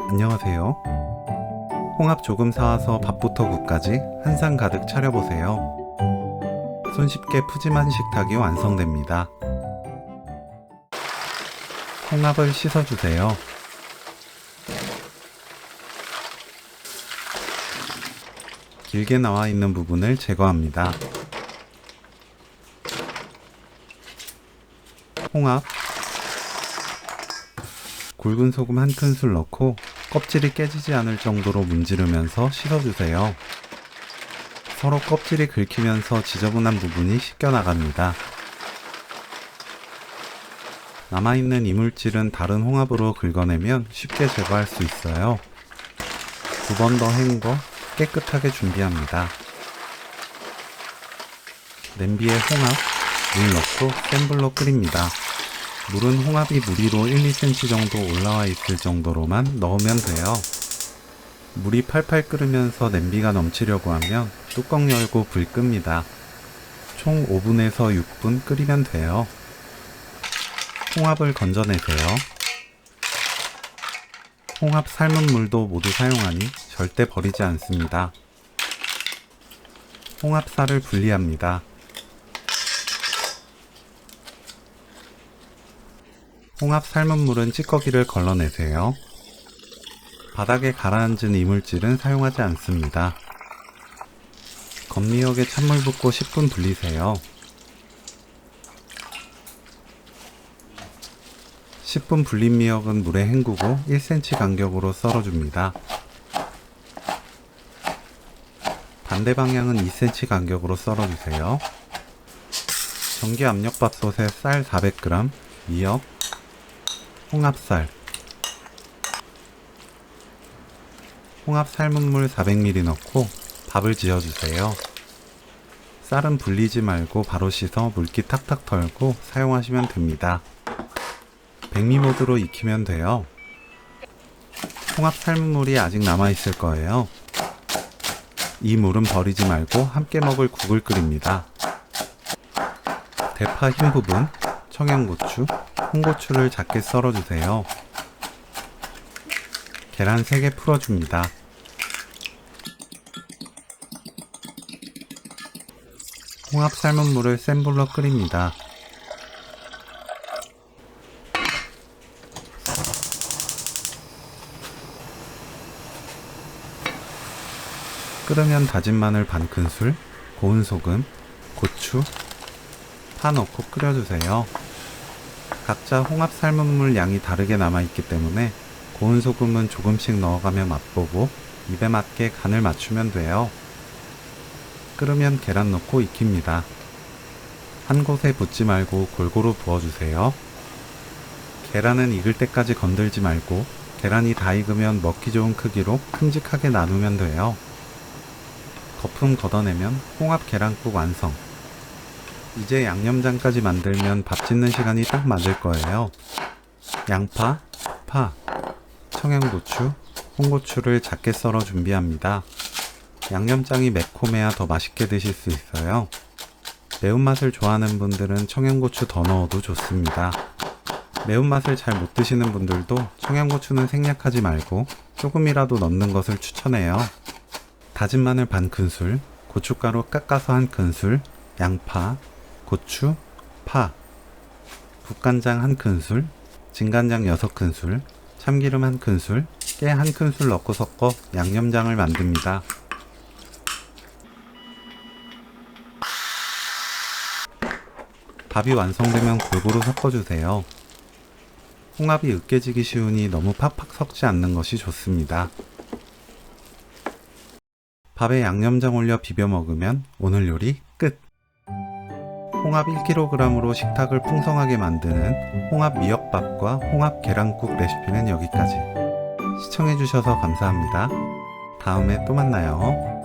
안녕하세요. 홍합 조금 사와서 밥부터 국까지 한 상 가득 차려보세요. 손쉽게 푸짐한 식탁이 완성됩니다. 홍합을 씻어주세요. 길게 나와 있는 부분을 제거합니다. 홍합, 굵은 소금 한 큰술 넣고 껍질이 깨지지 않을 정도로 문지르면서 씻어주세요. 서로 껍질이 긁히면서 지저분한 부분이 씻겨나갑니다. 남아있는 이물질은 다른 홍합으로 긁어내면 쉽게 제거할 수 있어요. 두 번 더 헹궈 깨끗하게 준비합니다. 냄비에 홍합, 물 넣고 센 불로 끓입니다. 물은 홍합이 물 위로 1-2cm 정도 올라와 있을 정도로만 넣으면 돼요. 물이 팔팔 끓으면서 냄비가 넘치려고 하면 뚜껑 열고 불 끕니다. 총 5분에서 6분 끓이면 돼요. 홍합을 건져내세요. 홍합 삶은 물도 모두 사용하니 절대 버리지 않습니다. 홍합살을 분리합니다. 홍합 삶은 물은 찌꺼기를 걸러내세요. 바닥에 가라앉은 이물질은 사용하지 않습니다. 겉미역에 찬물 붓고 10분 불리세요. 10분 불린 미역은 물에 헹구고 1cm 간격으로 썰어줍니다. 반대 방향은 2cm 간격으로 썰어주세요. 전기 압력밥솥에 쌀 400g, 미역, 홍합살, 홍합 삶은 물 400ml 넣고 밥을 지어주세요. 쌀은 불리지 말고 바로 씻어 물기 탁탁 털고 사용하시면 됩니다. 백미 모드로 익히면 돼요. 홍합 삶은 물이 아직 남아있을 거예요. 이 물은 버리지 말고 함께 먹을 국을 끓입니다. 대파 흰 부분, 청양고추, 홍고추를 작게 썰어주세요. 계란 3개 풀어줍니다. 홍합 삶은 물을 센 불로 끓입니다. 끓으면 다진 마늘 반 큰술, 고운 소금, 고추, 파 넣고 끓여주세요. 각자 홍합 삶은 물 양이 다르게 남아있기 때문에 고운 소금은 조금씩 넣어가며 맛보고 입에 맞게 간을 맞추면 돼요. 끓으면 계란 넣고 익힙니다. 한 곳에 붓지 말고 골고루 부어주세요. 계란은 익을 때까지 건들지 말고 계란이 다 익으면 먹기 좋은 크기로 큼직하게 나누면 돼요. 거품 걷어내면 홍합 계란국 완성. 이제 양념장까지 만들면 밥 짓는 시간이 딱 맞을 거예요. 양파, 파, 청양고추, 홍고추를 작게 썰어 준비합니다. 양념장이 매콤해야 더 맛있게 드실 수 있어요. 매운맛을 좋아하는 분들은 청양고추 더 넣어도 좋습니다. 매운맛을 잘 못 드시는 분들도 청양고추는 생략하지 말고 조금이라도 넣는 것을 추천해요. 다진 마늘 반 큰술, 고춧가루 깎아서 한 큰술, 양파, 고추, 파, 국간장 한 큰술, 진간장 6큰술, 참기름 한 큰술, 깨 한 큰술 넣고 섞어 양념장을 만듭니다. 밥이 완성되면 골고루 섞어주세요. 홍합이 으깨지기 쉬우니 너무 팍팍 섞지 않는 것이 좋습니다. 밥에 양념장 올려 비벼 먹으면 오늘 요리 끝! 홍합 1kg으로 식탁을 풍성하게 만드는 홍합 미역밥과 홍합 계란국 레시피는 여기까지. 시청해주셔서 감사합니다. 다음에 또 만나요.